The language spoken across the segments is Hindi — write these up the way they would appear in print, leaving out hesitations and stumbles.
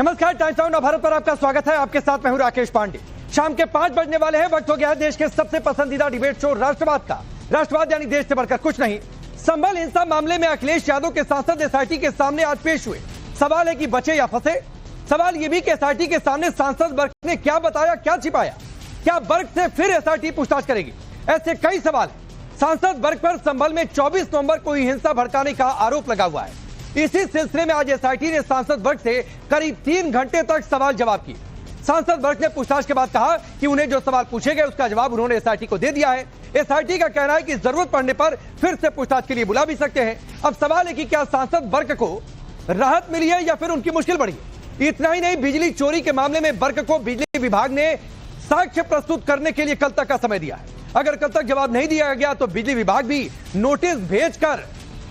नमस्कार, टाइम्स नाउ भारत पर आपका स्वागत है। आपके साथ मैं हूं राकेश पांडे। शाम के 5 बजने वाले हैं। वक्त हो गया है देश के सबसे पसंदीदा डिबेट शो राष्ट्रवाद का। राष्ट्रवाद यानी देश से बढ़कर कुछ नहीं। संभल हिंसा मामले में अखिलेश यादव के सांसद एसआईटी के सामने आज पेश हुए। सवाल है कि बचे या फंसे। सवाल यह भी कि एसआईटी के सामने सांसद बर्क ने क्या बताया, क्या छिपाया। क्या बर्क से फिर एसआईटी पूछताछ करेगी? ऐसे कई सवाल हैं। सांसद बर्क पर संभल में 24 नवंबर को हिंसा भड़काने का आरोप लगा हुआ है। इसी सिलसिले में आज एसआईटी ने सांसद बर्क से करीब 3 घंटे तक सवाल जवाब किए। सांसद बर्क ने पूछताछ के बाद कहा कि उन्हें जो सवाल पूछे गए उसका जवाब उन्होंने एसआईटी को दे दिया है। एसआईटी का कहना है कि जरूरत पड़ने पर फिर से पूछताछ के लिए बुला भी सकते हैं। अब सवाल है कि क्या सांसद बर्क को राहत मिली है या फिर उनकी मुश्किल बढ़ी है। इतना ही नहीं, बिजली चोरी के मामले में बर्क को बिजली विभाग ने साक्ष्य प्रस्तुत करने के लिए कल तक का समय दिया है। अगर कल तक जवाब नहीं दिया गया तो बिजली विभाग भी नोटिस भेजकर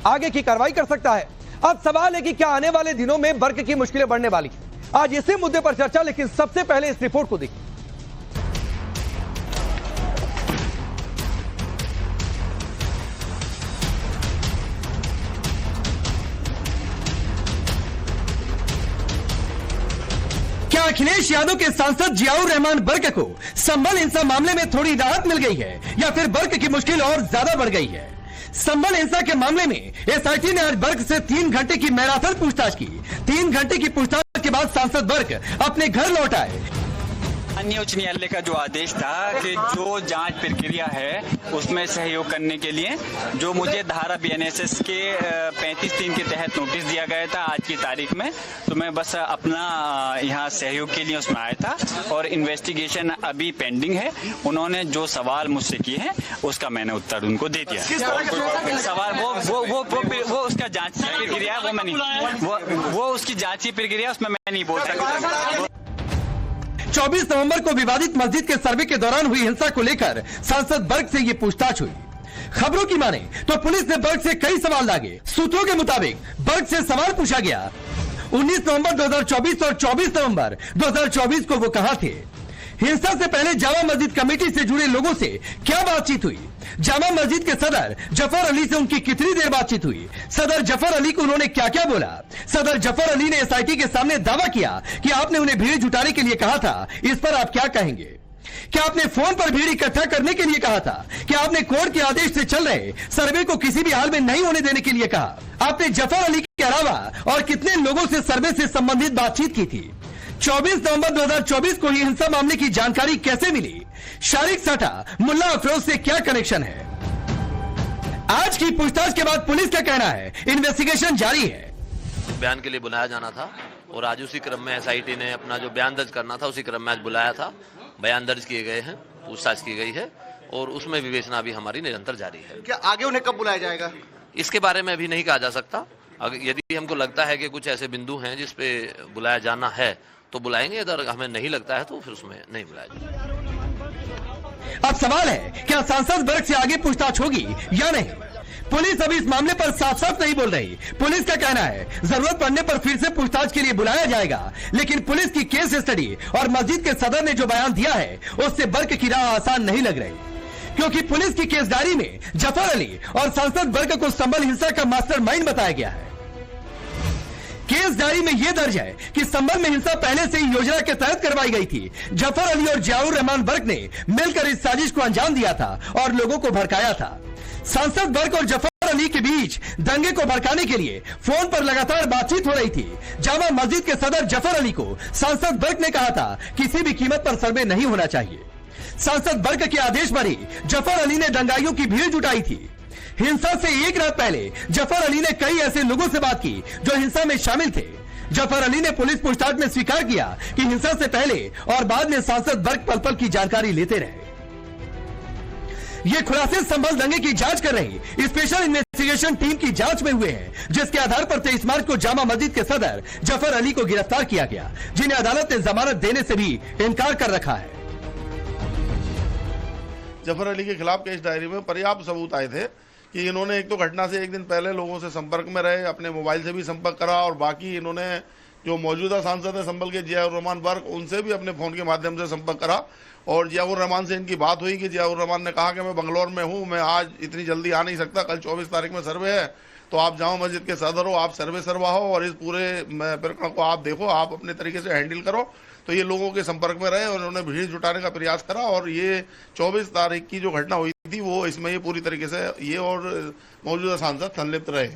आगे की कार्रवाई कर सकता है। अब सवाल है कि क्या आने वाले दिनों में बर्क की मुश्किलें बढ़ने वाली हैं। आज इसी मुद्दे पर चर्चा, लेकिन सबसे पहले इस रिपोर्ट को देखिए। क्या अखिलेश यादव के सांसद जियाउर रहमान बर्क को संभल हिंसा मामले में थोड़ी राहत मिल गई है या फिर बर्क की मुश्किल और ज्यादा बढ़ गई है? संभल हिंसा के मामले में एसआईटी ने आज बर्क से 3 घंटे की मैराथन पूछताछ की। 3 घंटे की पूछताछ के बाद सांसद बर्क अपने घर लौट आए। माननीय उच्च न्यायालय का जो आदेश था कि जो जांच प्रक्रिया है उसमें सहयोग करने के लिए जो मुझे धारा बीएनएसएस के 35(3) के तहत नोटिस दिया गया था आज की तारीख में, तो मैं बस अपना यहाँ सहयोग के लिए उसमें आया था और इन्वेस्टिगेशन अभी पेंडिंग है। उन्होंने जो सवाल मुझसे किए हैं उसका मैंने उत्तर उनको दे दिया। सवाल वो उसका जांच की प्रक्रिया है, वो मैं नहीं, वो उसकी जांच की प्रक्रिया उसमें मैं नहीं बोल सकता। 24 नवंबर को विवादित मस्जिद के सर्वे के दौरान हुई हिंसा को लेकर सांसद बर्क से ये पूछताछ हुई। खबरों की माने तो पुलिस ने बर्क से कई सवाल दागे। सूत्रों के मुताबिक बर्क से सवाल पूछा गया 19 नवंबर 2024 और 24 नवंबर 2024 को वो कहां थे। हिंसा से पहले जामा मस्जिद कमेटी से जुड़े लोगों से क्या बातचीत हुई। जामा मस्जिद के सदर जफर अली से उनकी कितनी देर बातचीत हुई। सदर जफर अली को उन्होंने क्या क्या बोला। सदर जफर अली ने एसआईटी के सामने दावा किया कि आपने उन्हें भीड़ जुटाने के लिए कहा था। इस पर आप क्या कहेंगे? क्या आपने फोन पर भीड़ इकट्ठा करने के लिए कहा था? क्या आपने कोर्ट के आदेश से चल रहे सर्वे को किसी भी हाल में नहीं होने देने के लिए कहा? आपने जफर अली के अलावा और कितने लोगों से सर्वे से संबंधित बातचीत की थी? 24 नवंबर 2024 को ही हिंसा मामले की जानकारी कैसे मिली? शारिक साठा मुल्ला अफरोज से क्या कनेक्शन है? आज की पूछताछ के बाद पुलिस का कहना है इन्वेस्टिगेशन जारी है। बयान के लिए बुलाया जाना था और आज उसी क्रम में एसआईटी ने अपना जो बयान दर्ज करना था उसी क्रम में आज बुलाया था। बयान दर्ज किए गए हैं, पूछताछ की गई है और उसमें विवेचना भी हमारी निरंतर जारी है। क्या आगे उन्हें कब बुलाया जाएगा? इसके बारे में अभी नहीं कहा जा सकता। यदि हमको लगता है कि कुछ ऐसे बिंदु हैं जिसपे बुलाया जाना है तो बुलाएंगे, अगर हमें नहीं लगता है तो फिर उसमें नहीं बुलाया जाएगा। अब सवाल है क्या सांसद बर्क से आगे पूछताछ होगी या नहीं। पुलिस अभी इस मामले पर साफ साफ नहीं बोल रही। पुलिस का कहना है जरूरत पड़ने पर फिर से पूछताछ के लिए बुलाया जाएगा, लेकिन पुलिस की केस स्टडी और मस्जिद के सदर ने जो बयान दिया है उससे बर्क की राह आसान नहीं लग रही, क्योंकि पुलिस की केस डायरी में जफर अली और सांसद बर्क को संभल हिंसा का मास्टरमाइंड बताया गया है। केस डायरी में यह दर्ज है कि संभल में हिंसा पहले से ही योजना के तहत करवाई गई थी। जफर अली और जियाउर रहमान बर्क ने मिलकर इस साजिश को अंजाम दिया था और लोगों को भड़काया था। सांसद बर्क और जफर अली के बीच दंगे को भड़काने के लिए फोन पर लगातार बातचीत हो रही थी। जामा मस्जिद के सदर जफर अली को सांसद बर्क ने कहा था किसी भी कीमत पर सर्वे नहीं होना चाहिए। सांसद बर्क के आदेश पर ही जफर अली ने दंगाइयों की भीड़ जुटाई थी। हिंसा से एक रात पहले जफर अली ने कई ऐसे लोगों से बात की जो हिंसा में शामिल थे। जफर अली ने पुलिस पूछताछ में स्वीकार किया कि हिंसा से पहले और बाद में सांसद बर्क पल पल की जानकारी लेते रहे। ये खुलासे संभल दंगे की जांच कर रही स्पेशल इन्वेस्टिगेशन टीम की जांच में हुए हैं, जिसके आधार पर 23 मार्च को जामा मस्जिद के सदर जफर अली को गिरफ्तार किया गया, जिन्हें अदालत ने जमानत देने से भी इनकार कर रखा है। जफर अली के खिलाफ केस डायरी में पर्याप्त सबूत आए थे कि इन्होंने एक तो घटना से एक दिन पहले लोगों से संपर्क में रहे, अपने मोबाइल से भी संपर्क करा और बाकी इन्होंने जो मौजूदा सांसद है संभल के जियाउर रहमान बर्क, उनसे भी अपने फ़ोन के माध्यम से संपर्क करा और जियाउर रहमान से इनकी बात हुई कि जियाउर रहमान ने कहा कि मैं बंगलौर में हूँ, मैं आज इतनी जल्दी आ नहीं सकता, कल 24 तारीख में सर्वे है, तो आप जामा मस्जिद के सदर हो, आप सर्वे सर्वा हो और इस पूरे प्रकरण को आप देखो, आप अपने तरीके से हैंडल करो। तो ये लोगों के संपर्क में रहे और उन्होंने भीड़ जुटाने का प्रयास करा और ये 24 तारीख की जो घटना हुई थी वो इसमें ये पूरी तरीके से ये और मौजूदा सांसद संलिप्त रहे।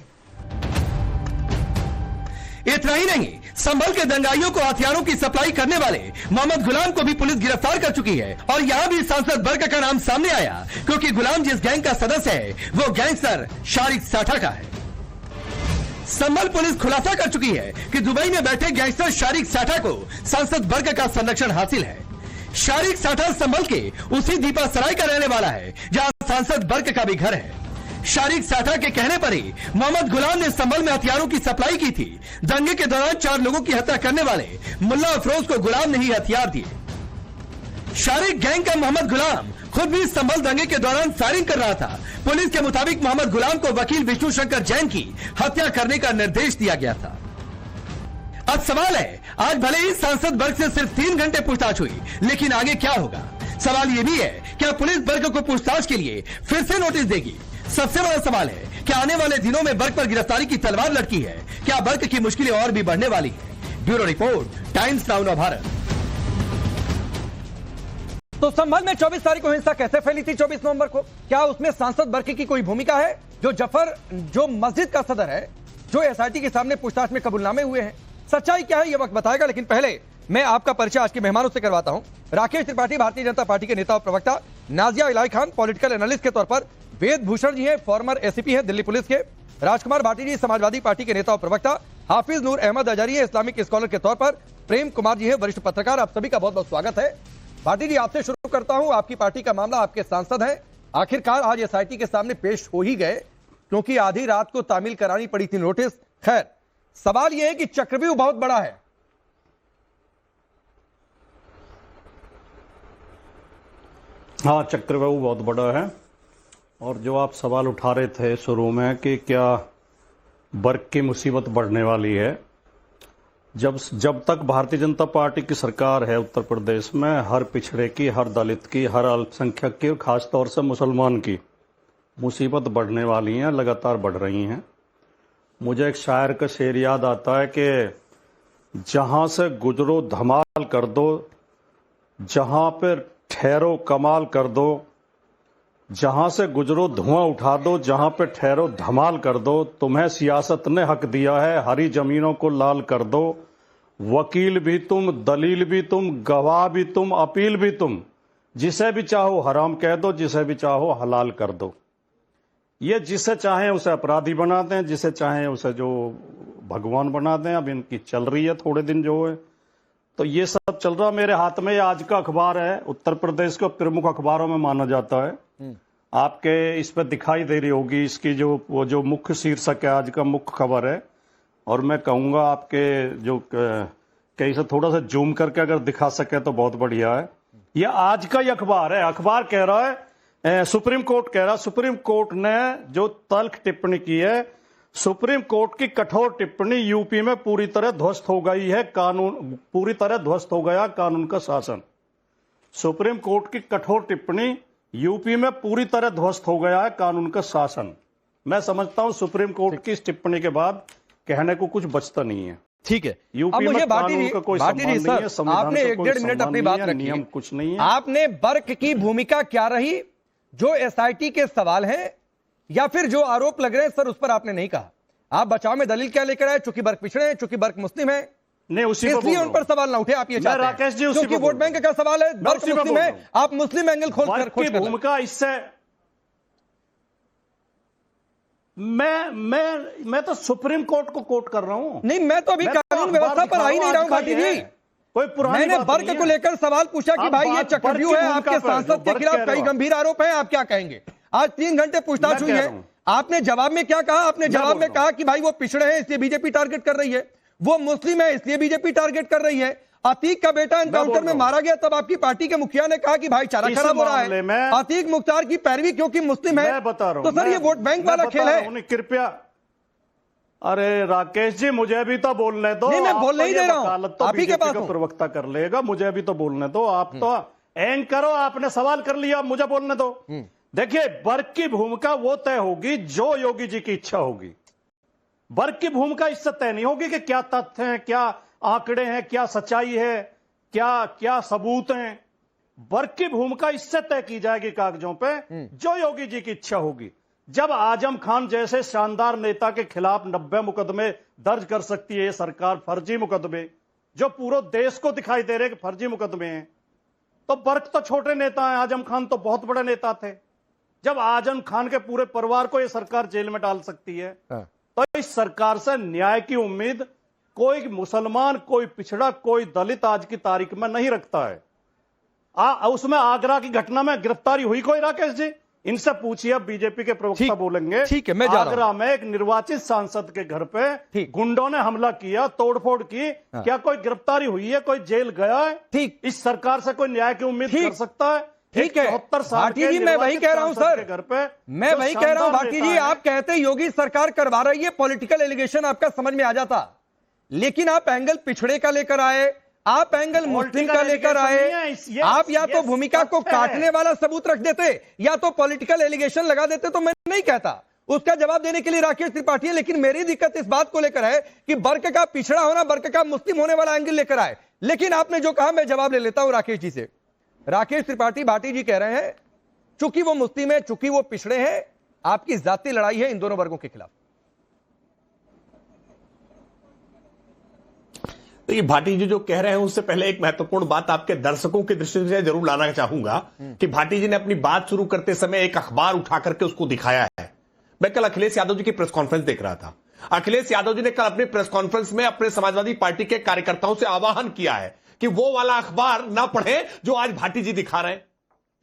इतना ही नहीं, संभल के दंगाइयों को हथियारों की सप्लाई करने वाले मोहम्मद गुलाम को भी पुलिस गिरफ्तार कर चुकी है। और यहाँ भी सांसद वर्ग का नाम सामने आया, क्योंकि गुलाम जिस गैंग का सदस्य है वो गैंगस्टर शारिक साठा का है। संभल पुलिस खुलासा कर चुकी है कि दुबई में बैठे गैंगस्टर शारिक साठा को सांसद वर्ग का संरक्षण हासिल है। शारिक साठा संभल के उसी दीपा सराय का रहने वाला है जहां सांसद वर्ग का भी घर है। शारिक साठा के कहने पर ही मोहम्मद गुलाम ने संभल में हथियारों की सप्लाई की थी। दंगे के दौरान 4 लोगों की हत्या करने वाले मुल्ला अफरोज को गुलाम ने ही हथियार दिए। शारिक गैंग का मोहम्मद गुलाम खुद भी संभल दंगे के दौरान फायरिंग कर रहा था। पुलिस के मुताबिक मोहम्मद गुलाम को वकील विष्णु शंकर जैन की हत्या करने का निर्देश दिया गया था। अब सवाल है, आज भले ही सांसद वर्ग से सिर्फ 3 घंटे पूछताछ हुई, लेकिन आगे क्या होगा? सवाल यह भी है, क्या पुलिस वर्ग को पूछताछ के लिए फिर से नोटिस देगी? सबसे बड़ा सवाल है, क्या आने वाले दिनों में वर्ग पर गिरफ्तारी की तलवार लटकी है? क्या वर्ग की मुश्किलें और भी बढ़ने वाली है? ब्यूरो रिपोर्ट, टाइम्स नाउ नव भारत। तो संभल में 24 तारीख को हिंसा कैसे फैली थी 24 नवंबर को? क्या उसमें सांसद बर्की की कोई भूमिका है? जो जफर जो मस्जिद का सदर है, जो एसआईटी के सामने पूछताछ में कबूलनामे हुए हैं, सच्चाई क्या है ये वक्त बताएगा। लेकिन पहले मैं आपका परिचय आज के मेहमानों से करवाता हूं। राकेश त्रिपाठी भारतीय जनता पार्टी के नेता और प्रवक्ता, नाजिया इलाही खान पॉलिटिकल एनालिस्ट के तौर पर, वेद भूषण जी हैं फॉर्मर एसीपी हैं दिल्ली पुलिस के, राजकुमार भाटी जी समाजवादी पार्टी के नेता और प्रवक्ता, हाफिज नूर अहमद अजहरी है इस्लामिक स्कॉलर के तौर पर, प्रेम कुमार जी है वरिष्ठ पत्रकार। आप सभी का बहुत बहुत स्वागत है। भाटी जी, आपसे शुरू करता हूं। आपकी पार्टी का मामला, आपके सांसद हैं, आखिरकार आज एसआईटी के सामने पेश हो ही गए, क्योंकि आधी रात को तामील करानी पड़ी थी नोटिस। खैर, सवाल यह है कि चक्रव्यूह बहुत बड़ा है। हाँ, चक्रव्यूह बहुत बड़ा है। और जो आप सवाल उठा रहे थे शुरू में कि क्या वर्ग की मुसीबत बढ़ने वाली है, जब तक भारतीय जनता पार्टी की सरकार है उत्तर प्रदेश में, हर पिछड़े की, हर दलित की, हर अल्पसंख्यक की और खासतौर से मुसलमान की मुसीबत बढ़ने वाली हैं, लगातार बढ़ रही हैं। मुझे एक शायर का शेर याद आता है कि जहां से गुजरो धमाल कर दो, जहां पे ठहरो कमाल कर दो, जहां से गुजरो धुआं उठा दो, जहां पे ठहरो धमाल कर दो, तुम्हें सियासत ने हक दिया है, हरी जमीनों को लाल कर दो, वकील भी तुम, दलील भी तुम, गवाह भी तुम, अपील भी तुम, जिसे भी चाहो हराम कह दो, जिसे भी चाहो हलाल कर दो। ये जिसे चाहें उसे अपराधी बना दें, जिसे चाहें उसे जो भगवान बना दें। अब इनकी चल रही है थोड़े दिन जो है, तो ये सब चल रहा। मेरे हाथ में ये आज का अखबार है, उत्तर प्रदेश के प्रमुख अखबारों में माना जाता है। आपके इस पर दिखाई दे रही होगी इसकी जो मुख्य शीर्षक है, आज का मुख्य खबर है। और मैं कहूँगा आपके जो कहीं से थोड़ा सा जूम करके अगर दिखा सके तो बहुत बढ़िया है। ये आज का ही अखबार है। अखबार कह रहा है, सुप्रीम कोर्ट कह रहा है, सुप्रीम कोर्ट ने जो तल्ख टिप्पणी की है, सुप्रीम कोर्ट की कठोर टिप्पणी, यूपी में पूरी तरह ध्वस्त हो गई है कानून, पूरी तरह ध्वस्त हो गया कानून का शासन। सुप्रीम कोर्ट की कठोर टिप्पणी, यूपी में पूरी तरह ध्वस्त हो गया है कानून का शासन। मैं समझता हूं सुप्रीम कोर्ट की इस टिप्पणी के बाद कहने को कुछ बचता नहीं है। ठीक है, यूपी में कानून का कोई सम्मान नहीं है, संविधान आपने का 1-1.5 मिनट अपनी बात रखी, नियम कुछ नहीं है। आपने वर्ग की भूमिका क्या रही, जो एसआईटी के सवाल हैं या फिर जो आरोप लग रहे हैं सर, उस पर आपने नहीं कहा। आप बचाव में दलील क्या लेकर आए? चूंकि वर्ग पिछड़े हैं, चूंकि वर्ग मुस्लिम है, नहीं उसी इसलिए उन पर सवाल ना उठे। आप ये चाहते हैं राकेश जी, क्योंकि वोट बैंक का सवाल है, वर्ग मुस्लिम है, आप मुस्लिम एंगल खोज भूमिका इससे मैं तो सुप्रीम कोर्ट को कोट कर रहा हूं। नहीं, मैं तो अभी कानून व्यवस्था पर आ ही नहीं रहा हूं भाटी जी। कोई पुरानी मैंने वर्ग को लेकर सवाल पूछा कि भाई ये चक्रव्यूह है, आपके सांसद के खिलाफ कई गंभीर आरोप हैं, आप क्या कहेंगे? आज 3 घंटे पूछताछ हुई है, आपने जवाब में क्या कहा? आपने जवाब में कहा कि भाई वो पिछड़े हैं इसलिए बीजेपी टारगेट कर रही है, वो मुस्लिम है इसलिए बीजेपी टारगेट कर रही है, अतीक का बेटा एनकाउंटर में मारा गया तब आपकी पार्टी के मुखिया ने कहा कि भाईचारा खराब हो रहा है, अतीक मुख्तार की पैरवी क्योंकि मुस्लिम है। बता रहा हूं, तो सर ये वोट बैंक वाला खेल है। कृपया, अरे राकेश जी मुझे भी तो बोलने दो। नहीं, मैं बोलने ही दे रहा हूं, आप ही के पास प्रवक्ता कर लेगा, मुझे भी तो बोलने दो। आप तो एंग करो, आपने सवाल कर लिया, मुझे बोलने दो। देखिए, वर्ग की भूमिका वो तय होगी जो योगी जी की इच्छा होगी। वर्ग की भूमिका इससे तय नहीं होगी कि क्या तथ्य हैं, क्या आंकड़े हैं, क्या सच्चाई है, क्या क्या सबूत हैं। वर्ग की भूमिका इससे तय की जाएगी कागजों पे जो योगी जी की इच्छा होगी। जब आजम खान जैसे शानदार नेता के खिलाफ 90 मुकदमे दर्ज कर सकती है सरकार, फर्जी मुकदमे जो पूरे देश को दिखाई दे रहे कि फर्जी मुकदमे हैं, तो वर्ग तो छोटे नेता हैं, आजम खान तो बहुत बड़े नेता थे। जब आजम खान के पूरे परिवार को यह सरकार जेल में डाल सकती है, तो इस सरकार से न्याय की उम्मीद कोई मुसलमान, कोई पिछड़ा, कोई दलित आज की तारीख में नहीं रखता है। उसमें आगरा की घटना में गिरफ्तारी हुई कोई? राकेश जी इनसे पूछिए, अब बीजेपी के प्रवक्ता बोलेंगे। ठीक है, मैं जा रहा हूं। आगरा में एक निर्वाचित सांसद के घर पे गुंडों ने हमला किया, तोड़फोड़ की, क्या कोई गिरफ्तारी हुई है, कोई जेल गया है? ठीक, इस सरकार से कोई न्याय की उम्मीद कर सकता है? ठीक है भाटी जी, मैं वही कह रहा हूं सर, घर पे मैं वही कह रहा हूं भाटी जी। आप कहते योगी सरकार करवा रही है, पॉलिटिकल एलिगेशन आपका समझ में आ जाता, लेकिन आप एंगल पिछड़े का लेकर आए, आप एंगल मुस्लिम का लेकर आए, आप या तो भूमिका को काटने वाला सबूत रख देते या तो पॉलिटिकल एलिगेशन लगा देते, तो मैं नहीं कहता। उसका जवाब देने के लिए राकेश त्रिपाठी है, लेकिन मेरी दिक्कत इस बात को लेकर है कि वर्ग का पिछड़ा होना, वर्ग का मुस्लिम होने वाला एंगल लेकर आए। लेकिन आपने जो कहा मैं जवाब ले लेता हूं राकेश जी से। राकेश त्रिपाठी भाटी जी कह रहे हैं चूंकि वो मुस्लिम है, चूंकि वो पिछड़े हैं, आपकी जाती लड़ाई है इन दोनों वर्गों के खिलाफ। देखिए भाटी जी जो कह रहे हैं उससे पहले एक महत्वपूर्ण बात आपके दर्शकों की दृष्टि से जरूर लाना चाहूंगा कि भाटी जी ने अपनी बात शुरू करते समय एक अखबार उठा करके उसको दिखाया है। मैं कल अखिलेश यादव जी की प्रेस कॉन्फ्रेंस देख रहा था। अखिलेश यादव जी ने कल अपनी प्रेस कॉन्फ्रेंस में अपने समाजवादी पार्टी के कार्यकर्ताओं से आह्वान किया है कि वो वाला अखबार ना पढ़े जो आज भाटी जी दिखा रहे हैं।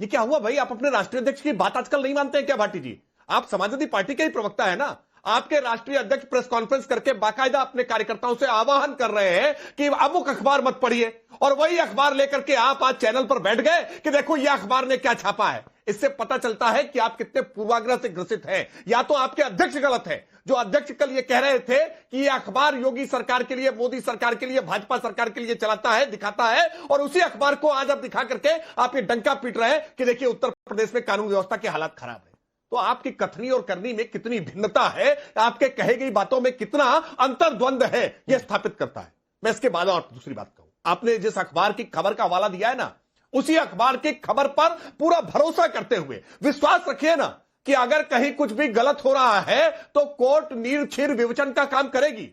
ये क्या हुआ भाई? आप अपने राष्ट्रीय अध्यक्ष की बात आजकल नहीं मानते हैं क्या भाटी जी? आप समाजवादी पार्टी के ही प्रवक्ता है ना। आपके राष्ट्रीय अध्यक्ष प्रेस कॉन्फ्रेंस करके बाकायदा अपने कार्यकर्ताओं से आह्वान कर रहे हैं कि अमुक अखबार मत पढ़िए, और वही अखबार लेकर के आप आज चैनल पर बैठ गए कि देखो ये अखबार ने क्या छापा है। इससे पता चलता है कि आप कितने पूर्वाग्रह से ग्रसित हैं। या तो आपके अध्यक्ष गलत है, जो अध्यक्ष कल ये कह रहे थे कि ये अखबार योगी सरकार के लिए, मोदी सरकार के लिए, भाजपा सरकार के लिए चलाता है, दिखाता है, और उसी अखबार को आज आप दिखा करके आप ये डंका पीट रहे हैं कि देखिए उत्तर प्रदेश में कानून व्यवस्था के हालात खराब है। तो आपकी कथनी और करनी में कितनी भिन्नता है, आपके कहे गई बातों में कितना अंतर्द्वंद है, यह स्थापित करता है। मैं इसके बाद और दूसरी बात कहूं, आपने जिस अखबार की खबर का हवाला दिया है ना, उसी अखबार की खबर पर पूरा भरोसा करते हुए विश्वास रखिए ना कि अगर कहीं कुछ भी गलत हो रहा है तो कोर्ट नीरछीर विवेचन का काम करेगी।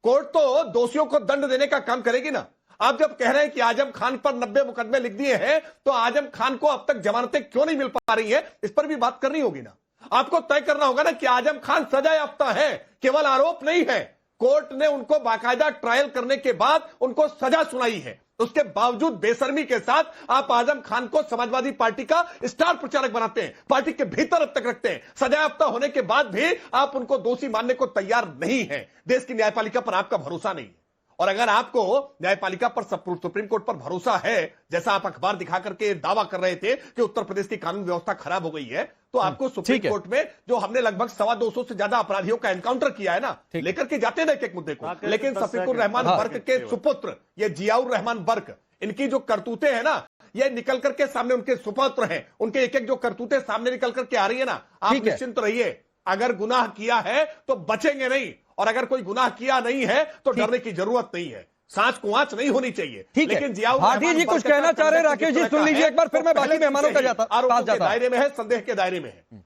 कोर्ट तो दोषियों को दंड देने का काम करेगी ना। आप जब कह रहे हैं कि आजम खान पर 90 मुकदमे लिख दिए हैं, तो आजम खान को अब तक जमानतें क्यों नहीं मिल पा रही है, इस पर भी बात करनी होगी ना। आपको तय करना होगा ना कि आजम खान सजा याफ्ता है, केवल आरोप नहीं है। कोर्ट ने उनको बाकायदा ट्रायल करने के बाद उनको सजा सुनाई है, उसके बावजूद बेशर्मी के साथ आप आजम खान को समाजवादी पार्टी का स्टार प्रचारक बनाते हैं, पार्टी के भीतर अब तक रखते हैं। सजायाफ्ता होने के बाद भी आप उनको दोषी मानने को तैयार नहीं है। देश की न्यायपालिका पर आपका भरोसा नहीं है। और अगर आपको न्यायपालिका पर, सुप्रीम कोर्ट पर भरोसा है, जैसा आप अखबार दिखा करके दावा कर रहे थे कि उत्तर प्रदेश की कानून व्यवस्था खराब हो गई है, तो आपको सुप्रीम कोर्ट में जो हमने लगभग 250 से ज्यादा अपराधियों का एनकाउंटर किया है ना, लेकर के जाते हैं एक मुद्दे को। लेकिन शफीकुर रहमान बर्क के सुपुत्र ये जियाउर रहमान बर्क, इनकी जो करतूतें हैं ना, ये निकल करके सामने, उनके सुपुत्र हैं, उनके एक एक जो करतूतें सामने निकल करके आ रही है ना, आप निश्चिंत रहिए, अगर गुनाह किया है तो बचेंगे नहीं, और अगर कोई गुनाह किया नहीं है तो डरने की जरूरत नहीं है। सांस को आंच नहीं होनी चाहिए। लेकिन भाटी जी कुछ कहना चाह रहे हैं, राकेश जी सुन लीजिए एक बार, फिर मैं बाकी मेहमानों का जाता आरोप के दायरे में है, संदेह के दायरे में है।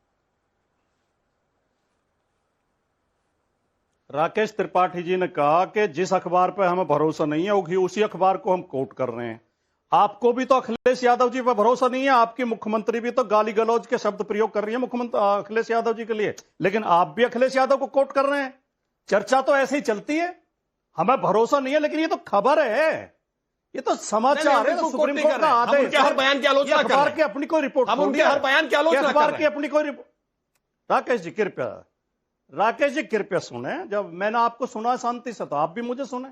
राकेश त्रिपाठी जी ने कहा कि जिस अखबार पर हमें भरोसा नहीं है उसी अखबार को हम कोट कर रहे हैं। आपको भी तो अखिलेश यादव जी पर भरोसा नहीं है, आपकी मुख्यमंत्री भी तो गाली गलौज के शब्द प्रयोग कर रही है मुख्यमंत्री अखिलेश यादव जी के लिए, लेकिन आप भी अखिलेश यादव को कोट कर रहे हैं। चर्चा तो ऐसे ही चलती है, हमें भरोसा नहीं है, लेकिन ये तो खबर है, ये तो समाचार है, सुप्रीम कोर्ट का आदेश है। हर बयान की आलोचना कर रहे हैं, अखबार की अपनी कोई रिपोर्ट, हम उनके हर बयान की आलोचना कर रहे हैं, अखबार की अपनी कोई रिपोर्ट। राकेश जी कृपया सुने, जब मैंने आपको सुना शांति से, तो आप भी मुझे सुने।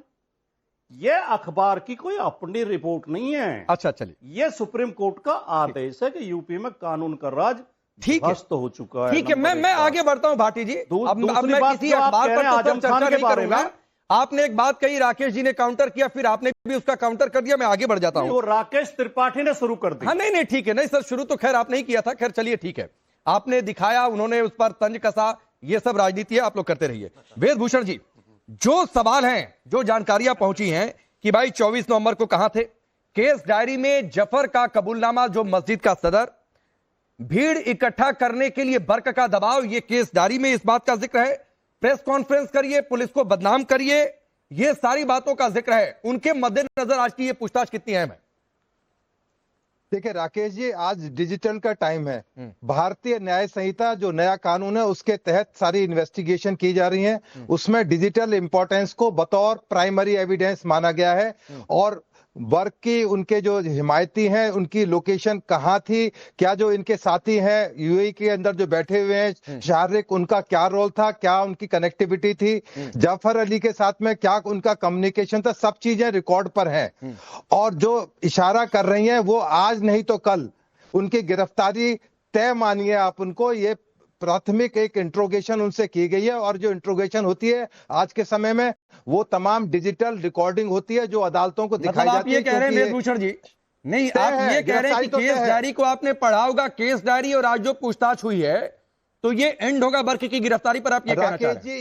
ये अखबार की कोई अपनी रिपोर्ट नहीं है। अच्छा चलिए, ये सुप्रीम कोर्ट का आदेश है कि यूपी में कानून का राज ध्वस्त हो चुका है। ठीक है, मैं आगे बढ़ता हूं भाटी जी। अब मैं किसी अखबार पर आजम खान के बारे में आपने एक बात कही, राकेश जी ने काउंटर किया, फिर आपने भी उसका काउंटर कर दिया, मैं आगे बढ़ जाता हूं। वो राकेश त्रिपाठी ने शुरू कर दिया। हाँ नहीं ठीक है, नहीं सर, शुरू तो खैर आपने ही किया था, खैर चलिए ठीक है। आपने दिखाया, उन्होंने उस पर तंज कसा, ये सब राजनीति है, आप लोग करते रहिए। वेदभूषण जी, जो सवाल हैं, जो जानकारियां पहुंची हैं कि भाई 24 नवंबर को कहां थे, केस डायरी में जफर का कबूलनामा, जो मस्जिद का सदर, भीड़ इकट्ठा करने के लिए बर्क का दबाव, ये केस डायरी में इस बात का जिक्र है। प्रेस कॉन्फ्रेंस करिए, पुलिस को बदनाम करिए, ये सारी बातों का जिक्र है। उनके मद्देनजर आज की ये पूछताछ कितनी अहम है? देखिए राकेश जी, आज डिजिटल का टाइम है। भारतीय न्याय संहिता जो नया कानून है उसके तहत सारी इन्वेस्टिगेशन की जा रही है। उसमें डिजिटल इंपॉर्टेंस को बतौर प्राइमरी एविडेंस माना गया है और वर्क की, उनके जो हिमायती हैं, उनकी लोकेशन कहाँ थी, क्या जो इनके साथी हैं यूएई के अंदर जो बैठे हुए हैं शाहरिक, उनका क्या रोल था, क्या उनकी कनेक्टिविटी थी, जाफर अली के साथ में क्या उनका कम्युनिकेशन था, सब चीजें रिकॉर्ड पर हैं। और जो इशारा कर रही हैं वो आज नहीं तो कल उनकी गिरफ्तारी तय मानिए आप उनको। ये प्राथमिक एक इंट्रोगेशन उनसे की गई है और जो इंट्रोगेशन होती है आज के समय में वो तमाम डिजिटल रिकॉर्डिंग होती है जो अदालतों को दिखाई जाती है। ये कह रहे हैं वेदभूषण जी, नहीं आप ये कह रहे हैं कि केस डायरी को आपने पढ़ा होगा, केस डायरी और आज जो पूछताछ हुई है तो ये एंड होगा बर्क की गिरफ्तारी पर, आप ये कहना चाह रहे हैं? जी,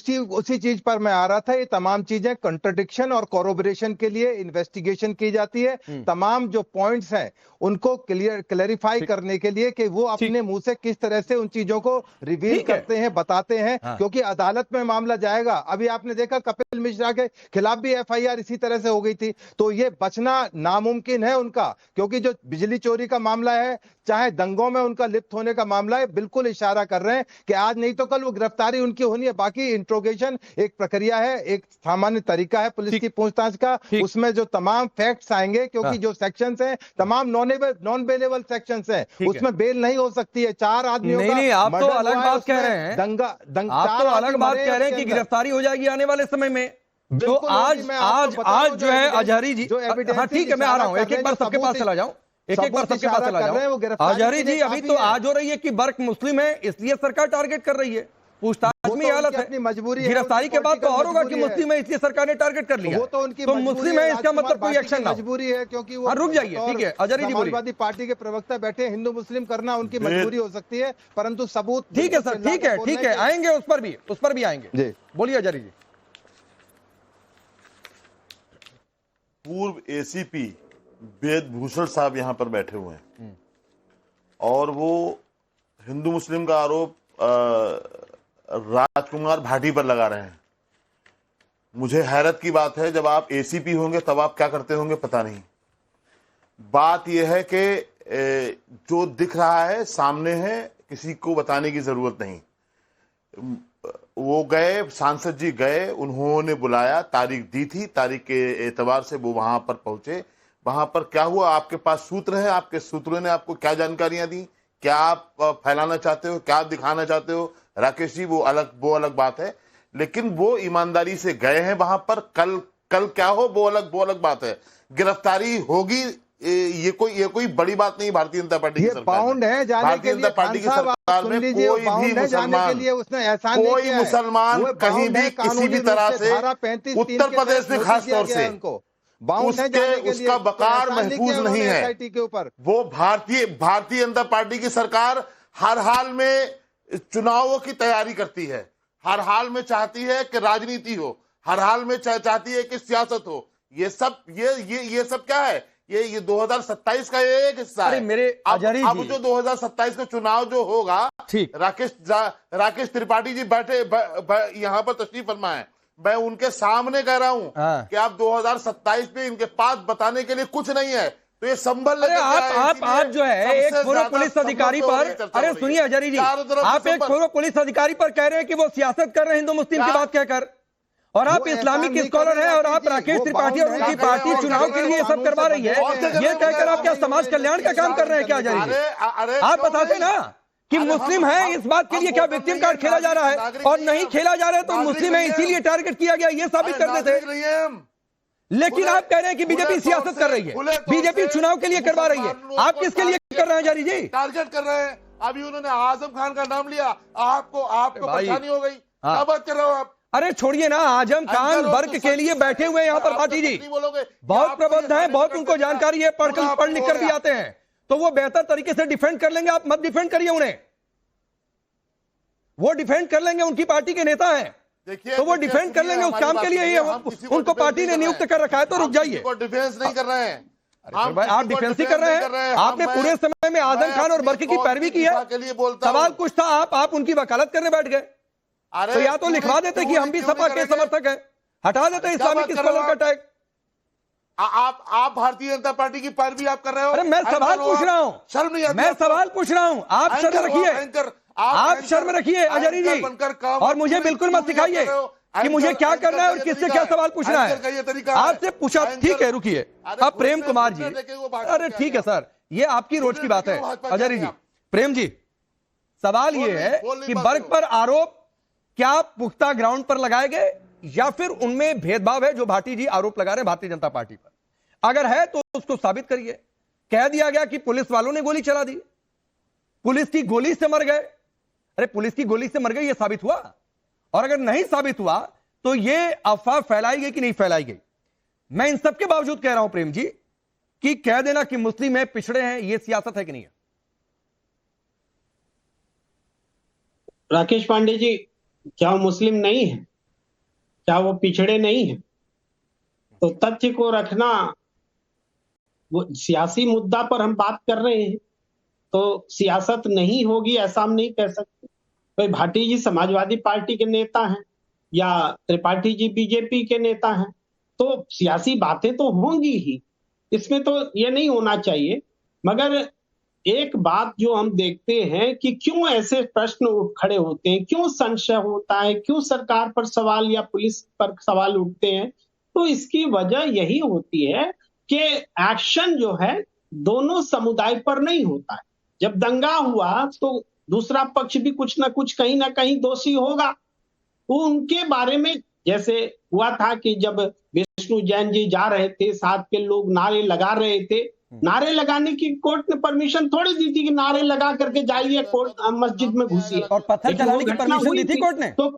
ये उसी चीज पर मैं आ रहा था। ये तमाम चीजें कंट्रडिक्शन और कोरोबरेशन के लिए इन्वेस्टिगेशन की जाती है। तमाम जो पॉइंट्स हैं उनको क्लेरिफाई करने के लिए कि वो अपने मुंह से किस तरह से उन चीजों को रिवील करते हैं, बताते हैं। क्योंकि अदालत में मामला जाएगा। अभी आपने देखा कपिल मिश्रा के खिलाफ भी एफआईआर इसी तरह से हो गई थी। तो ये बचना नामुमकिन है उनका, क्योंकि जो बिजली चोरी का मामला है, चाहे दंगों में उनका लिप्त होने का मामला है, बिल्कुल इशारा कर रहे हैं कि आज नहीं तो कल वो गिरफ्तारी उनकी होनी है। बाकी इंट्रोगेशन एक प्रक्रिया है, एक सामान्य तरीका है पुलिस की पूछताछ का। उसमें जो तमाम फैक्ट्स आएंगे, क्योंकि जो सेक्शंस हैं तमाम नॉन बेलेबल सेक्शंस हैं, उसमें बेल नहीं हो सकती है। 4 आदमियों का नहीं, आप तो अलग बात कह रहे हैं, आप तो अलग बात कह रहे हैं कि गिरफ्तारी हो जाएगी आने वाले समय में। तो आज जो है अजहरी जी, हाँ ठीक है, मैं आ रहा हूँ, एक बार सबके पास चला जाऊं, एक बार सबके पास चला जाऊं। अजहरी जी, अभी तो आज हो रही है कि बर्क मुस्लिम है इसलिए सरकार टारगेट कर रही है, पूछताछ में हालत है, अपनी मजबूरी है। गिरफ्तारी के बाद तो और होगा कि मुस्लिम है इसलिए सरकार ने टारगेट कर लिया। वो तो उनकी मुस्लिम है इसका मतलब कोई एक्शन ना, मजबूरी है, क्योंकि वो रुक जाइए, ठीक है अजहरी जी बोलिए। समाजवादी पार्टी के प्रवक्ता बैठे, हिंदू मुस्लिम करना उनकी मजबूरी हो सकती है, परंतु सबूत। ठीक है सर, ठीक है, आएंगे उस पर भी आएंगे। बोलिए अजहरी जी। पूर्व एसीपी वेदभूषण साहब यहाँ पर बैठे हुए हैं और वो हिंदू मुस्लिम का आरोप राजकुमार भाटी पर लगा रहे हैं। मुझे हैरत की बात है, जब आप एसीपी होंगे तब आप क्या करते होंगे पता नहीं। बात यह है कि जो दिख रहा है सामने है, किसी को बताने की जरूरत नहीं। वो गए, सांसद जी गए, उन्होंने बुलाया, तारीख दी थी, तारीख के एतबार से वो वहां पर पहुंचे। वहां पर क्या हुआ, आपके पास सूत्र है, आपके सूत्रों ने आपको क्या जानकारियां दी, क्या आप फैलाना चाहते हो, क्या आप दिखाना चाहते हो, राकेश जी वो अलग बात है। लेकिन वो ईमानदारी से गए हैं वहां पर। कल क्या हो वो अलग बात है। गिरफ्तारी होगी, ये कोई बड़ी बात नहीं। भारतीय जनता पार्टी की सरकार है, भारतीय जनता पार्टी की सरकार में कोई भी मुसलमान कहीं भी किसी भी तरह से, उत्तर प्रदेश में खास तौर से उसका बकार महफूज नहीं है। के ऊपर वो भारतीय जनता पार्टी की सरकार हर हाल में चुनावों की तैयारी करती है, हर हाल में चाहती है कि राजनीति हो, हर हाल में चाहती है कि सियासत हो। ये सब क्या है, ये 2027 का एक हिस्सा है। मेरे अब जो 2027 का चुनाव जो होगा, राकेश त्रिपाठी जी बैठे यहाँ पर तशरीफ फरमा है, मैं उनके सामने कह रहा हूं कि आप 2027 में इनके पास बताने के लिए कुछ नहीं है, तो ये संभल। आप जो है एक पूर्व पुलिस अधिकारी पर, अरे सुनिए अजहरी जी, आप एक पूर्व पुलिस अधिकारी पर कह रहे हैं कि वो सियासत कर रहे हैं हिंदू मुस्लिम की बात कहकर, और आप इस्लामिक स्कॉलर हैं और आप राकेश त्रिपाठी और उनकी पार्टी चुनाव के लिए सब करवा रही है, ये कहकर आप क्या समाज कल्याण का काम कर रहे हैं क्या अजहरी जी? आप बताते ना कि मुस्लिम है, इस बात के लिए क्या विक्टिम कार्ड खेला जा रहा है, और नहीं खेला जा रहा है तो मुस्लिम है इसीलिए टारगेट किया गया, ये साबित कर देते। लेकिन आप कह रहे हैं कि बीजेपी सियासत कर रही है, बीजेपी चुनाव के लिए करवा रही है, आप किसके लिए कर रहे हैं अजहरी जी? टारगेट कर रहे हैं। अभी उन्होंने आजम खान का नाम लिया, आपको परेशानी हो गई, क्या बात कर रहे हो आप? अरे छोड़िए ना, आजम खान वर्क के लिए बैठे हुए यहाँ पर भाटी जी बहुत प्रबुद्ध हैं, बहुत उनको जानकारी है, पढ़ लिख कर भी आते हैं, तो वो बेहतर तरीके से डिफेंड कर लेंगे, आप मत डिफेंड करिए उन्हें। वो डिफेंड कर लेंगे, उनकी पार्टी के नेता हैं, देखिए तो वो डिफेंड कर लेंगे, उस काम के लिए ही उनको पार्टी ने नियुक्त कर रखा है, तो रुक जाइए। डिफेंस नहीं कर रहे हैं भाई, आप डिफेंस ही कर रहे हैं। आपने पूरे समय में आजम खान और बर्क की पैरवी की है। सवाल कुछ था, आप उनकी वकालत करने बैठ गए। तो या तो लिखवा देते कि हम भी सपा के समर्थक हैं, हटा देते इस्लामिक स्कॉलर का टैग। आप भारतीय जनता पार्टी की पैरवी आप कर रहे हो। अरे मैं सवाल पूछ रहा हूं, शर्म नहीं आती? मैं सवाल पूछ रहा हूं, आप शर्म रखिए, आप शर्म रखिए अजरी जी, और मुझे बिल्कुल मत सिखाइए कि मुझे क्या करना है और किससे क्या सवाल पूछना है। आपसे पूछा, ठीक है रुकिए। अब प्रेम कुमार जी, अरे ठीक है सर, ये आपकी रोज की बात है अजरी जी। प्रेम जी, सवाल ये है कि बर्क पर आरोप क्या पुख्ता ग्राउंड पर लगाए गए या फिर उनमें भेदभाव है जो भाटी जी आरोप लगा रहे हैं भारतीय जनता पार्टी पर? अगर है तो उसको साबित करिए। कह दिया गया कि पुलिस वालों ने गोली चला दी, पुलिस की गोली से मर गए। अरे पुलिस की गोली से मर गए, यह साबित हुआ? और अगर नहीं साबित हुआ तो यह अफवाह फैलाई गई कि नहीं फैलाई गई? मैं इन सब के बावजूद कह रहा हूं प्रेम जी कि कह देना कि मुस्लिम है, पिछड़े हैं, यह सियासत है कि नहीं है? राकेश पांडे जी, क्या वो मुस्लिम नहीं है? क्या वो पिछड़े नहीं है? तो तथ्य को रखना, वो सियासी मुद्दा पर हम बात कर रहे हैं तो सियासत नहीं होगी ऐसा हम नहीं कह सकते। भाई भाटी जी समाजवादी पार्टी के नेता हैं या त्रिपाठी जी बीजेपी के नेता हैं, तो सियासी बातें तो होंगी ही, इसमें तो ये नहीं होना चाहिए। मगर एक बात जो हम देखते हैं कि क्यों ऐसे प्रश्न खड़े होते हैं, क्यों संशय होता है, क्यों सरकार पर सवाल या पुलिस पर सवाल उठते हैं, तो इसकी वजह यही होती है कि एक्शन जो है दोनों समुदाय पर नहीं होता है। जब दंगा हुआ तो दूसरा पक्ष भी कुछ ना कुछ कहीं ना कहीं दोषी होगा। तो उनके बारे में जैसे हुआ था कि जब विष्णु जैन जी जा रहे थे, साथ के लोग नारे लगा रहे थे, नारे लगाने की कोर्ट ने परमिशन थोड़ी दी थी कि नारे लगा करके जाइए कोर्ट मस्जिद में घुसिए। और पत्थर चलाने की परमिशन दी थी कोर्ट ने? तो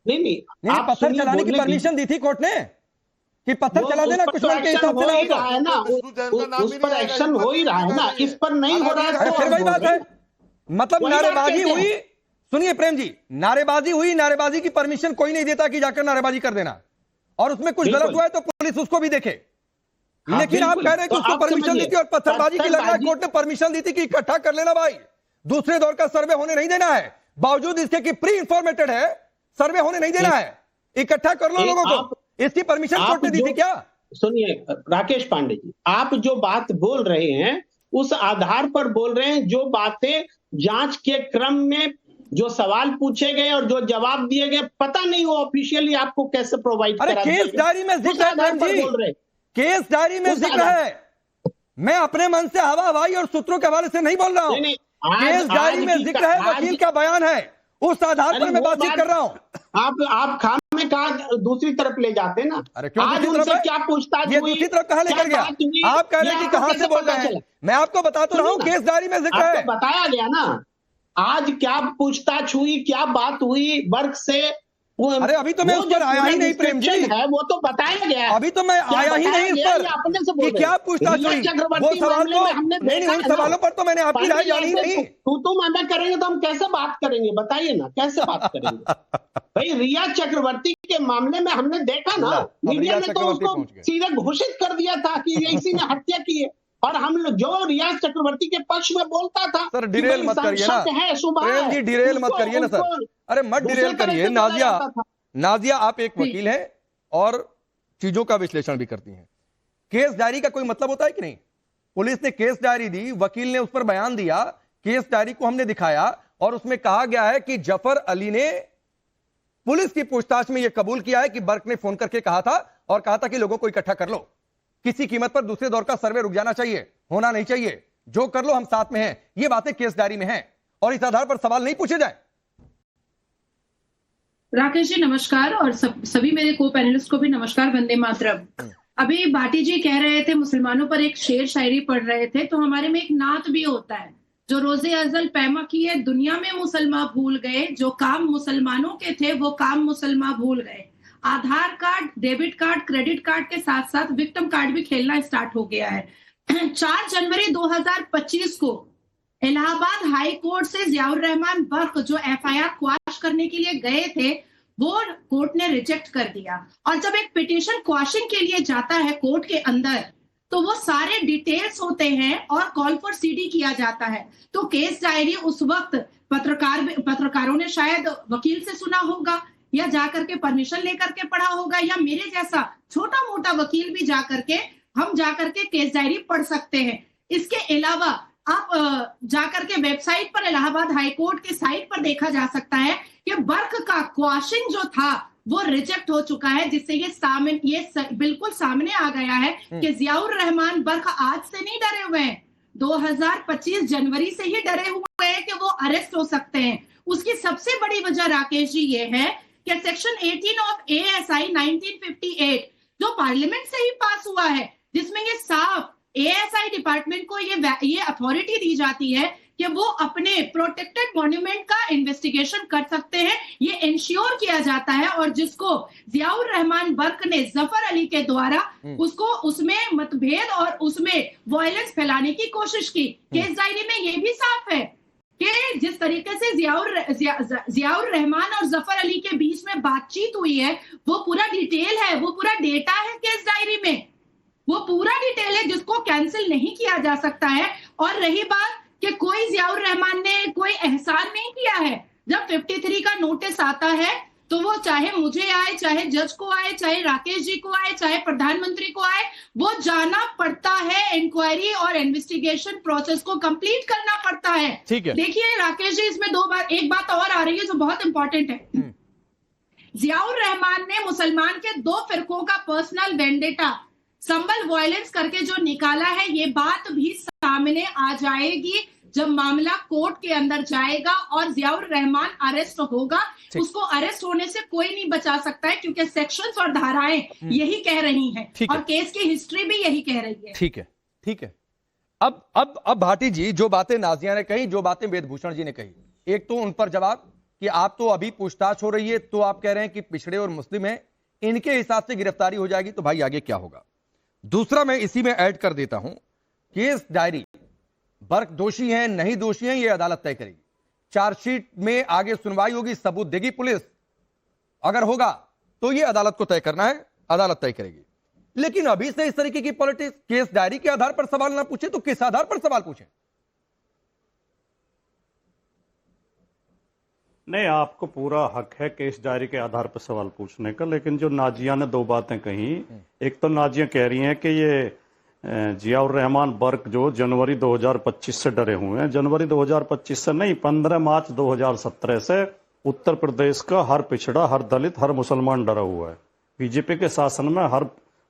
नहीं, पत्थर चलाने की परमिशन दी थी कोर्ट ने कि पत्थर चला देना, कुछ के हिसाब से रहा है ना, उस पर एक्शन हो ही रहा है ना, इस पर नहीं हो रहा है। फिर वही बात है, मतलब नारेबाजी हुई। सुनिए प्रेम जी, नारेबाजी हुई, नारेबाजी की परमिशन कोई नहीं देता कि जाकर नारेबाजी कर देना, और उसमें कुछ गलत हुआ है तो पुलिस उसको भी देखे। लेकिन आप कह रहे हैं कि उसको परमिशन दी थी, और पत्थरबाजी की लग रहा है कोर्ट ने परमिशन दी थी कि इकट्ठा कर लेना भाई, दूसरे दौर का सर्वे होने नहीं देना है, बावजूद इसके कि प्री इंफॉर्मेटेड है, सर्वे होने नहीं देना है, इकट्ठा कर लो लोगों को। इसकी परमिशन कोर्ट ने दी थी क्या? सुनिए राकेश पांडे जी, आप जो बात बोल रहे हैं उस आधार पर बोल रहे हैं, जो बातें जांच के क्रम में जो सवाल पूछे गए और जो जवाब दिए गए, पता नहीं वो ऑफिशियली आपको कैसे प्रोवाइड करा। अरे केस डायरी में जिक्र है, केस डायरी में जिक्र है। मैं अपने मन से हवा हवाई और सूत्रों के हवाले से नहीं बोल रहा हूं। केस डायरी में जिक्र है, वकील का बयान है, उस आधार पर मैं बातचीत कर रहा हूं। आप खाम में कहा दूसरी तरफ ले जाते ना। अरे क्यों आज उनसे क्या पूछताछ ये दूसरी तरफ कहां लेकर गया? आप कह रहे हैं कि कहां से बोल रहे हैं, मैं आपको बता तो रहा हूं, केस डायरी में जिक्र है, बताया गया ना। आज क्या पूछताछ हुई, क्या बात हुई वर्ग से? अरे अभी तो मैं उस पर आया ही नहीं प्रेम जी, है वो तो बताया गया। अभी तो मैं आया ही नहीं इस पर कि क्या पूछताछ हुई, वो सवाल तो नहीं, उन सवालों पर तो मैंने आपकी राय जानी नहीं। तू मैं करेंगे तो हम कैसे बात करेंगे, बताइए ना कैसे बात करेंगे? भाई रिया चक्रवर्ती के मामले में हमने देखा ना, मीडिया ने तो उसको सीधे घोषित कर दिया था कि इसी ने हत्या की है, और हम लोग जो रियाज चक्रवर्ती के पक्ष में बोलता था, सर डिरेल मत करिए ना प्रेम जी, डिरेल मत करिए ना सर, अरे मत डिरेल करिए। नाजिया आप एक वकील हैं और चीजों का विश्लेषण भी करती हैं। केस डायरी का कोई मतलब होता है कि नहीं? पुलिस ने केस डायरी दी, वकील ने उस पर बयान दिया, केस डायरी को हमने दिखाया और उसमें कहा गया है कि जफर अली ने पुलिस की पूछताछ में यह कबूल किया है कि बर्क ने फोन करके कहा था और कहा था कि लोगों को इकट्ठा कर लो, किसी कीमत पर दूसरे दौर का सर्वे रुक जाना चाहिए, होना नहीं चाहिए, जो कर लो हम साथ में हैं। ये बातें केस डायरी में हैं और इस आधार पर सवाल नहीं पूछे जाए। राकेश जी नमस्कार, और सभी मेरे को पैनलिस्ट को भी नमस्कार, वंदे मातरम। अभी भाटी जी कह रहे थे मुसलमानों पर एक शेर शायरी पढ़ रहे थे, तो हमारे में एक नात भी होता है, जो रोजे अजल पैमा किए दुनिया में मुसलमान भूल गए, जो काम मुसलमानों के थे वो काम मुसलमान भूल गए। Aadhaar card, debit card, credit card के साथ साथ विक्टिम कार्ड भी खेलना स्टार्ट हो गया है। 4 जनवरी 2025 को इलाहाबाद हाई कोर्ट से जियाउर रहमान बर्क जो एफआईआर क्वाश करने के लिए गए थे वो कोर्ट ने रिजेक्ट कर दिया। और जब एक पिटीशन क्वाशिंग के लिए जाता है कोर्ट के अंदर तो वो सारे डिटेल्स होते हैं और कॉल फॉर सीडी किया जाता है। तो केस डायरी उस वक्त पत्रकारों ने शायद वकील से सुना होगा या जाकर के परमिशन लेकर के पढ़ा होगा, या मेरे जैसा छोटा मोटा वकील भी जाकर के केस डायरी पढ़ सकते हैं। इसके अलावा आप जाकर के वेबसाइट पर इलाहाबाद हाई कोर्ट की साइट पर देखा जा सकता है कि बर्क का क्वाशिंग जो था वो रिजेक्ट हो चुका है, जिससे ये बिल्कुल सामने आ गया है कि जियाउर रहमान बर्क आज से नहीं डरे हुए हैं, 2025 जनवरी से ही डरे हुए हैं कि वो अरेस्ट हो सकते हैं। उसकी सबसे बड़ी वजह राकेश जी ये है कि सेक्शन 18 ऑफ ASI 1958 जो पार्लियामेंट से ही पास हुआ है, जिसमें ये साफ ASI डिपार्टमेंट को ये अथॉरिटी दी जाती है कि वो अपने प्रोटेक्टेड मॉन्यूमेंट का इन्वेस्टिगेशन कर सकते हैं, ये इंश्योर किया जाता है। और जिसको जियाउर रहमान बर्क ने जफर अली के द्वारा उसको उसमें मतभेद और उसमें वायलेंस फैलाने की कोशिश की। केस डायरी में ये भी साफ है कि जिस तरीके से जियाउर रहमान और जफर अली के बीच में बातचीत हुई है वो पूरा डिटेल है, वो पूरा डेटा है केस डायरी में, वो पूरा डिटेल है जिसको कैंसिल नहीं किया जा सकता है। और रही बात कि कोई जियाउर रहमान ने कोई एहसान नहीं किया है, जब 53 का नोटिस आता है तो वो चाहे मुझे आए, चाहे जज को आए, चाहे राकेश जी को आए, चाहे प्रधानमंत्री को आए, वो जाना पड़ता है, इंक्वायरी और इन्वेस्टिगेशन प्रोसेस को कंप्लीट करना पड़ता है। ठीक है। देखिए राकेश जी, इसमें एक बात और आ रही है जो बहुत इंपॉर्टेंट है। जियाउर रहमान ने मुसलमान के 2 फिरकों का पर्सनल वेंडेटा संभल वायलेंस करके जो निकाला है, ये बात भी सामने आ जाएगी जब मामला कोर्ट के अंदर जाएगा और जियाउर रहमान अरेस्ट होगा। उसको अरेस्ट होने से कोई नहीं बचा सकता है क्योंकि सेक्शंस और धाराएं यही कह रही हैं और केस की हिस्ट्री भी यही कह रही है। ठीक है, ठीक है। अब भाटी जी जो बातें नाजिया ने कही, जो बातें वेदभूषण जी ने कही, एक तो उन पर जवाब कि आप तो अभी पूछताछ हो रही है तो आप कह रहे हैं कि पिछड़े और मुस्लिम हैं, इनके हिसाब से गिरफ्तारी हो जाएगी, तो भाई आगे क्या होगा। दूसरा मैं इसी में ऐड कर देता हूं, केस डायरी बर्क दोषी हैं नहीं दोषी हैं ये अदालत तय करेगी। चार्जशीट में आगे सुनवाई होगी, सबूत देगी पुलिस, अगर होगा तो ये अदालत को तय करना है, अदालत तय करेगी। लेकिन अभी से इस तरीके की पॉलिटिक्स, केस डायरी के आधार पर सवाल ना पूछे तो किस आधार पर सवाल पूछे? नहीं, आपको पूरा हक है केस डायरी के आधार पर सवाल पूछने का, लेकिन जो नाजिया ने 2 बातें कही, एक तो नाजिया कह रही हैं कि ये जियाउर रहमान बर्क जो जनवरी 2025 से डरे हुए हैं। जनवरी 2025 से नहीं, 15 मार्च 2017 से उत्तर प्रदेश का हर पिछड़ा, हर दलित, हर मुसलमान डरा हुआ है। बीजेपी के शासन में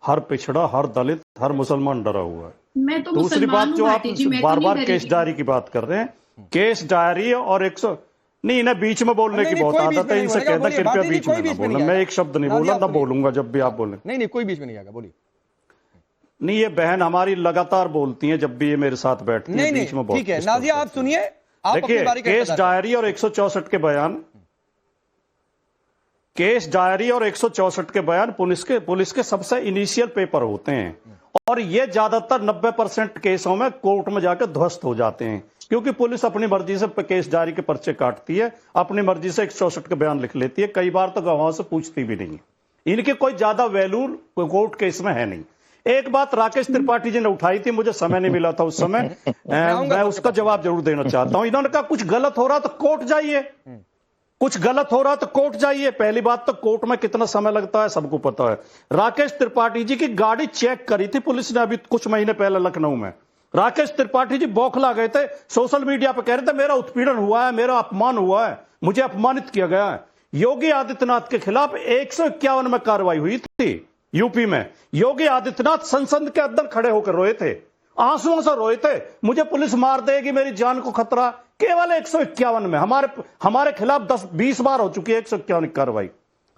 हर पिछड़ा, हर दलित, हर मुसलमान डरा हुआ है। मैं तो दूसरी बात जो आप बार बार केस डायरी की बात कर रहे हैं, केस डायरी और 100 नहीं, इन्हें बीच में बोलने की बहुत आदत है, इनसे कहना कृपया बीच में ना बोलना। मैं एक शब्द नहीं बोला, ना बोलूंगा जब भी आप बोले। नहीं, कोई बीच में नहीं आएगा, बोलिए। नहीं, ये बहन हमारी लगातार बोलती हैं जब भी ये मेरे साथ बैठती हैं, बीच में बोलती हैं। ठीक है नाजिया, आप सुनिए। देखिए, केस डायरी और 164 के बयान, केस डायरी और 164 के बयान पुलिस के सबसे इनिशियल पेपर होते हैं और ये ज्यादातर 90% केसों में कोर्ट में जाकर ध्वस्त हो जाते हैं, क्योंकि पुलिस अपनी मर्जी से केस डायरी के पर्चे काटती है, अपनी मर्जी से 164 के बयान लिख लेती है, कई बार तो गवाहों से पूछती भी नहीं। इनके कोई ज्यादा वैल्यू कोर्ट केस में है नहीं। एक बात राकेश त्रिपाठी जी ने उठाई थी, मुझे समय नहीं मिला था उस समय, मैं उसका जवाब जरूर देना चाहता हूं। इन्होंने कहा कुछ गलत हो रहा तो कोर्ट जाइए, कुछ गलत हो रहा तो कोर्ट जाइए। पहली बात तो कोर्ट में कितना समय लगता है सबको पता है। राकेश त्रिपाठी जी की गाड़ी चेक करी थी पुलिस ने अभी कुछ महीने पहले लखनऊ में। राकेश त्रिपाठी जी बौखला गए थे, सोशल मीडिया पर कह रहे थे मेरा उत्पीड़न हुआ है, मेरा अपमान हुआ है, मुझे अपमानित किया गया है। योगी आदित्यनाथ के खिलाफ 151 में कार्रवाई हुई थी यूपी में। योगी आदित्यनाथ संसद के अंदर खड़े होकर रोए थे, आंसुओं से रोए थे, मुझे पुलिस मार देगी, मेरी जान को खतरा। केवल 151 में हमारे खिलाफ 10-20 बार हो चुकी है 151 कार्रवाई।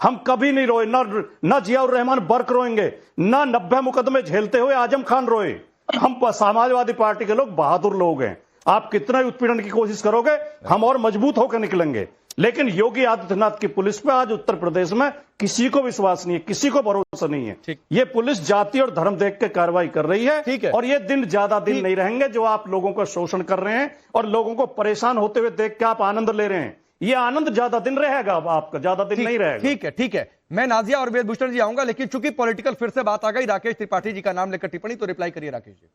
हम कभी नहीं रोए, न जियाउर रहमान बर्क रोएंगे, न 90 मुकदमे झेलते हुए आजम खान रोए। हम समाजवादी पार्टी के लोग बहादुर लोग हैं। आप कितना ही उत्पीड़न की कोशिश करोगे, हम और मजबूत होकर निकलेंगे। लेकिन योगी आदित्यनाथ की पुलिस पे आज उत्तर प्रदेश में किसी को विश्वास नहीं है, किसी को भरोसा नहीं है। ये पुलिस जाति और धर्म देख के कार्रवाई कर रही है। ठीक है। और ये दिन ज्यादा दिन नहीं रहेंगे जो आप लोगों का शोषण कर रहे हैं और लोगों को परेशान होते हुए देख के आप आनंद ले रहे हैं। ये आनंद ज्यादा दिन रहेगा, अब आपका ज्यादा दिन नहीं रहेगा। ठीक है, ठीक है। मैं नाजिया और वेदभूषण जी आऊंगा, लेकिन चूंकि पॉलिटिकल फिर से बात आ गई, राकेश त्रिपाठी जी का नाम लेकर टिप्पणी, तो रिप्लाई करिए राकेश जी।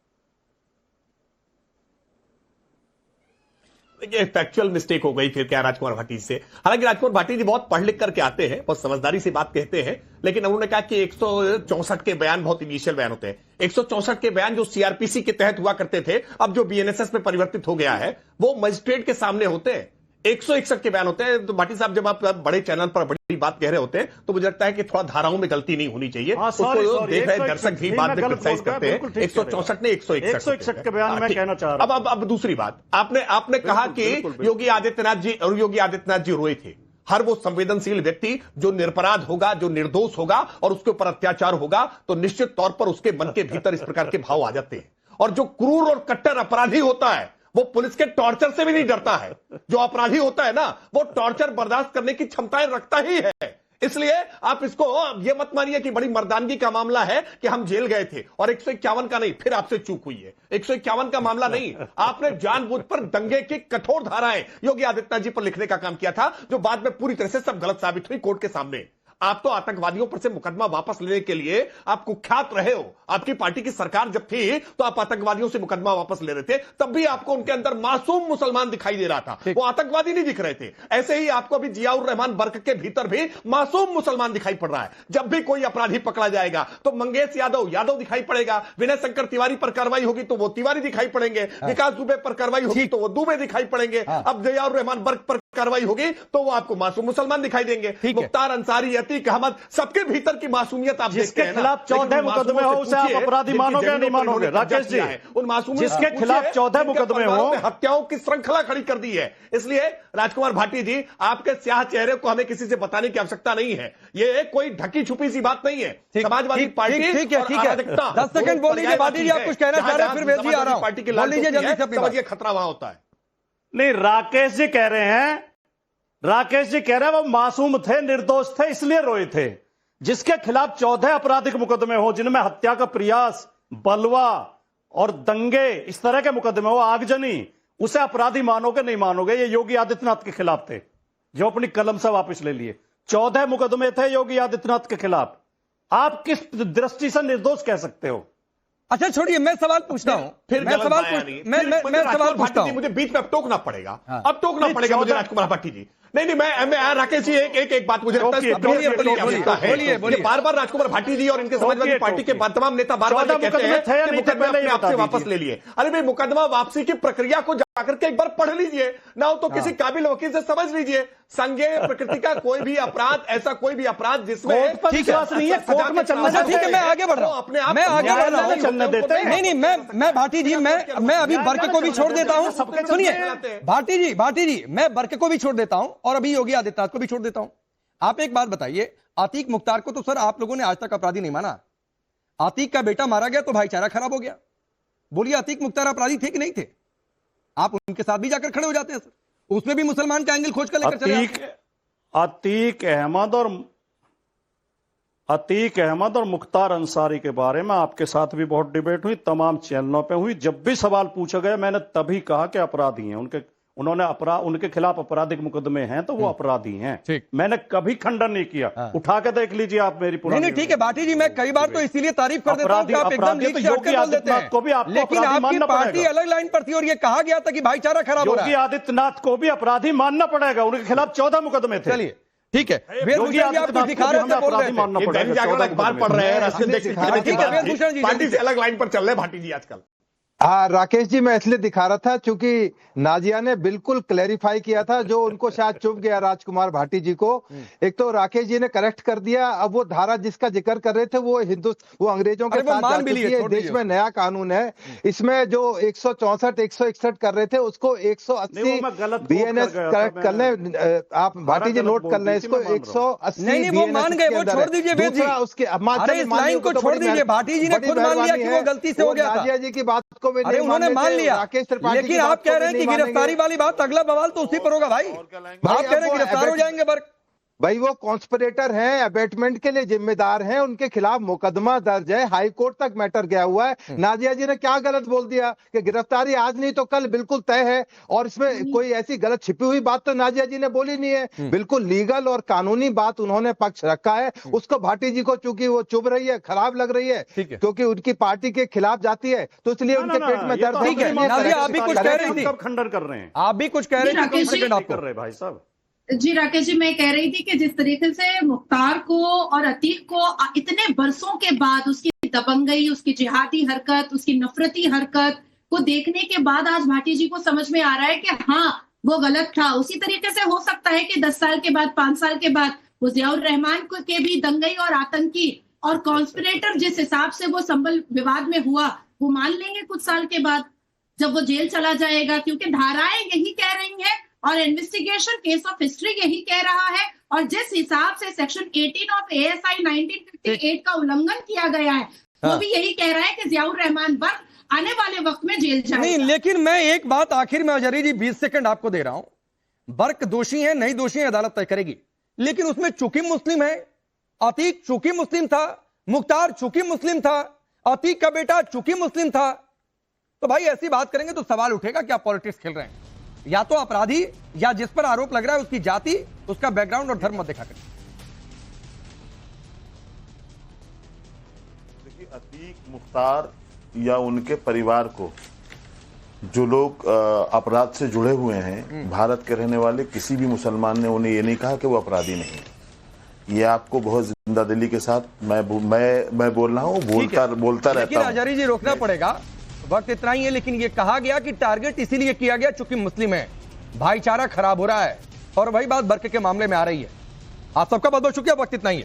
ये फैक्चुअल मिस्टेक हो गई फिर क्या राजकुमार भाटी से। हालांकि राजकुमार भाटी जी बहुत पढ़ लिख करके आते हैं, बहुत समझदारी से बात कहते हैं, लेकिन उन्होंने कहा कि 164 के बयान बहुत इनिशियल बयान होते हैं। 164 के बयान जो सीआरपीसी के तहत हुआ करते थे, अब जो बीएनएसएस में परिवर्तित हो गया है, वो मजिस्ट्रेट के सामने होते हैं। 161 के बयान होते हैं। तो भाटी साहब जब आप बड़े चैनल पर बड़ी बात कह रहे होते हैं तो मुझे लगता है कि थोड़ा धाराओं में गलती नहीं होनी चाहिए। उसको देख रहे दर्शक भी बाद में क्रिटिसाइज करते हैं। 164 ने 161 के बयान में कहना चाह रहा हूं। अब दूसरी बात, आपने कहा कि योगी आदित्यनाथ जी रोए थे। हर वो संवेदनशील व्यक्ति जो निरपराध होगा, जो निर्दोष होगा और उसके ऊपर अत्याचार होगा, तो निश्चित तौर पर उसके मन के भीतर इस प्रकार के भाव आ जाते हैं। और जो क्रूर और कट्टर अपराधी होता है वो पुलिस के टॉर्चर से भी नहीं डरता है। जो अपराधी होता है ना, वो टॉर्चर बर्दाश्त करने की क्षमताएं रखता ही है। इसलिए आप इसको ये मत मानिए कि बड़ी मर्दानगी का मामला है कि हम जेल गए थे और 151 का नहीं, फिर आपसे चूक हुई है। 151 का मामला नहीं, आपने जानबूझ पर दंगे की कठोर धाराएं योगी आदित्यनाथ जी पर लिखने का काम किया था, जो बाद में पूरी तरह से सब गलत साबित हुई कोर्ट के सामने। आप तो आतंकवादियों पर से मुकदमा वापस लेने के लिए आप कुख्यात रहे हो। आपकी पार्टी की सरकार जब थी तो आप आतंकवादियों से मुकदमा वापस ले रहे थे, तब भी आपको उनके अंदर मासूम मुसलमान दिखाई दे रहा था, वो आतंकवादी नहीं दिख रहे थे। ऐसे ही आपको अभी जियाउर रहमान वर्ग के भीतर भी मासूम मुसलमान दिखाई पड़ रहा है। जब भी कोई अपराधी पकड़ा जाएगा तो मंगेश यादव दिखाई पड़ेगा, विनय शंकर तिवारी पर कार्रवाई होगी तो वो तिवारी दिखाई पड़ेंगे, विकास दुबे पर कार्रवाई होगी तो वो दुबे दिखाई पड़ेंगे, अब जियाउर रहमान वर्ग पर कार्रवाई होगी तो वो आपको मासूम मुसलमान दिखाई देंगे। मुख्तार अंसारी, अतीक अहमद, सबके भीतर की मासूमियत आप देखते हैं ना। जिसके खिलाफ 14 मुकदमे हो उसे आप अपराधी मानोगे या नहीं मानोगे? राकेश जी, उन मासूम जिसके खिलाफ 14 मुकदमे हो, हत्याओं की श्रृंखला खड़ी कर दी है। इसलिए राजकुमार भाटी जी, आपके स्याह चेहरे को हमें किसी से बताने की आवश्यकता नहीं है। ये कोई ढकी छुपी सी बात नहीं है। समाजवादी पार्टी, ठीक है 10 सेकंड बोल लीजिए। भाटी जी आप कुछ कहना चाह रहे हैं, फिर वेद जी आ रहा हूं। पार्टी के बोल लीजिए जल्दी से, समझिए खतरा वहां होता है। नहीं, राकेश जी कह रहे हैं वो मासूम थे, निर्दोष थे, इसलिए रोए थे। जिसके खिलाफ 14 आपराधिक मुकदमे हो, जिनमें हत्या का प्रयास, बलवा और दंगे, इस तरह के मुकदमे हो, आगजनी, उसे अपराधी मानोगे नहीं मानोगे? ये योगी आदित्यनाथ के खिलाफ थे, जो अपनी कलम से वापस ले लिए। 14 मुकदमे थे योगी आदित्यनाथ के खिलाफ। आप किस दृष्टि से निर्दोष कह सकते हो? अच्छा छोड़िए, मैं सवाल पूछता हूं। मैं सवाल पूछता हूं। मुझे बीच में अब टोकना पड़ेगा। अब टोकना पड़ेगा मुझे राजकुमार भाटी जी। नहीं, मैं राकेश जी एक बात मुझे बार बार राजकुमार भाटी जी और इनके समाजवादी पार्टी के तमाम नेता बार बार कहते हैं कि मुकदमा अपने आप से वापस ले लिए। अरे भाई, मुकदमा वापसी की प्रक्रिया को जाकर के एक बार पढ़ लीजिए ना, हो तो किसी काबिल वकील से समझ लीजिए। संज्ञेय प्रकृति का कोई भी अपराध, ऐसा कोई भी अपराध जिसमें विश्वास नहीं है, कोर्ट में चलना। ठीक है, मैं आगे बढ़ रहा हूं, अपने आप मैं आगे बढ़ रहा हूं। चलने देते हैं। नहीं, मैं भाटी जी, मैं अभी बर्क को भी छोड़ देता हूं। सुनिए भाटी जी, मैं बर्क को भी छोड़ देता हूं और अभी योगी आदित्यनाथ को भी छोड़ देता हूं। आप एक बात बताइए, अतीक मुख्तार को तो सर आप लोगों ने आज तक अपराधी नहीं माना। अतीक का बेटा मारा गया तो भाईचारा खराब हो गया। बोलिए, अतीक मुख्तार अपराधी थे कि नहीं थे? आप उनके साथ भी जाकर खड़े हो जाते हैं सर, उसमें भी मुसलमान का एंगल खोज कर लेकर चले जाते हैं। अतीक अहमद और मुख्तार अंसारी के बारे में आपके साथ भी बहुत डिबेट हुई, तमाम चैनलों पे हुई। जब भी सवाल पूछा गया मैंने तभी कहा कि अपराधी हैं, उनके खिलाफ आपराधिक मुकदमे हैं तो वो अपराधी हैं। मैंने कभी खंडन नहीं किया। उठा के देख लीजिए आप मेरी पुरानी। नहीं, ठीक है भाटी जी, मैं कई बार तो इसीलिए तारीफ कर देता हूं कि आप एकदम लीक से हटके बोल देते हैं, लेकिन आपकी पार्टी अलग लाइन पर थी और ये कहा गया था कि भाईचारा खराब हो रहा है। योगी आदित्यनाथ को भी अपराधी मानना पड़ेगा, उनके खिलाफ 14 मुकदमे थे। चलिए ठीक है, वेदभूषण जी आप कुछ दिखा रहे थे, बोल रहे थे। बार पढ़ रहे हैं, पार्टी से अलग लाइन पर चल रहे भाटी जी आजकल। हाँ राकेश जी, मैं इसलिए दिखा रहा था क्योंकि नाजिया ने बिल्कुल क्लैरिफाई किया था, जो उनको शायद चुप गया राजकुमार भाटी जी को। एक तो राकेश जी ने करेक्ट कर दिया। अब वो धारा जिसका जिक्र कर रहे थे वो अंग्रेजों के साथ जा चुकी है। देश में नया कानून है, इसमें जो 164 161 कर रहे थे उसको 180 बीएनएस करेक्ट कर ले। आप भाटी जी नोट कर लें इसको, 180 वो मान गए, वो छोड़ दीजिए वेद जी, उसके लाइन को छोड़ दीजिए। भाटी जी ने खुद मान लिया कि वो गलती से हो गया था। नाजिया जी की बात को भी अरे नहीं उन्होंने मानने मान थे, लिया, राकेश त्रिपाठी की लेकिन बात आप को कह भी रहे हैं नहीं कि गिरफ्तारी मानेंगे। वाली बात, अगला बवाल तो उसी पर होगा भाई। आप कह रहे हैं गिरफ्तार हो जाएंगे बर्क। भाई वो कॉन्स्पिरेटर हैं, अबेटमेंट के लिए जिम्मेदार हैं, उनके खिलाफ मुकदमा दर्ज है, हाई कोर्ट तक मैटर गया हुआ है। नाजिया जी ने क्या गलत बोल दिया कि गिरफ्तारी आज नहीं तो कल बिल्कुल तय है, और इसमें कोई ऐसी गलत छिपी हुई बात तो नाजिया जी ने बोली नहीं है। बिल्कुल लीगल और कानूनी बात उन्होंने पक्ष रखा है। उसको भाटी जी को चूंकि वो चुभ रही है, खराब लग रही है क्योंकि उनकी पार्टी के खिलाफ जाती है, तो इसलिए उनके पेट में दर्द ठीक है, नाजिया आप भी कुछ कह रही थी, कब खंडन कर रहे हैं? आप भी कुछ कह रहे थे, राकेश जी कर रहे भाई साहब। जी राकेश जी, मैं कह रही थी कि जिस तरीके से मुख्तार को और अतीक को इतने बरसों के बाद उसकी दबंगई, उसकी जिहादी हरकत, उसकी नफरती हरकत को देखने के बाद आज भाटी जी को समझ में आ रहा है कि हाँ वो गलत था। उसी तरीके से हो सकता है कि 10 साल के बाद, 5 साल के बाद वो जियाउर रहमान के भी दंगई और आतंकी और कॉन्स्पिरेटर जिस हिसाब से वो संबल विवाद में हुआ, वो मान लेंगे कुछ साल के बाद जब वो जेल चला जाएगा, क्योंकि धाराएं यही कह रही हैं और इन्वेस्टिगेशन केस ऑफ हिस्ट्री यही कह रहा है। और जिस हिसाब से सेक्शन 18 ऑफ ASI 1958 का उल्लंघन किया गया है, वो भी यही कह रहा है कि जियाउर रहमान बर्क आने वाले वक्त में जेल जाएगा। नहीं, लेकिन मैं एक बात आखिर में अजहरी जी 20 सेकंड आपको दे रहा हूं। बर्क दोषी है नहीं दोषी है अदालत तय करेगी, लेकिन उसमें चूंकि मुस्लिम है, अतीक चूंकि मुस्लिम था, मुख्तार चूंकि मुस्लिम था, अतीक का बेटा चूंकि मुस्लिम था, तो भाई ऐसी बात करेंगे तो सवाल उठेगा कि आप पॉलिटिक्स खेल रहे हैं। या तो अपराधी या जिस पर आरोप लग रहा है उसकी जाति, उसका बैकग्राउंड और धर्म मत दिखा कर। देखिए, अतीक, मुख्तार या उनके परिवार को जो लोग अपराध से जुड़े हुए हैं, भारत के रहने वाले किसी भी मुसलमान ने उन्हें ये नहीं कहा कि वो अपराधी नहीं। ये आपको बहुत जिंदा दिली के साथ मैं बोल रहा हूँ, बोलता रहता हूँ। लेकिन अजहरी जी रोकना पड़ेगा, वक्त इतना ही है। लेकिन ये कहा गया कि टारगेट इसीलिए किया गया चूंकि मुस्लिम है, भाईचारा खराब हो रहा है, और वही बात बर्क के मामले में आ रही है। आप सबका बहुत बहुत शुक्रिया, वक्त इतना ही है।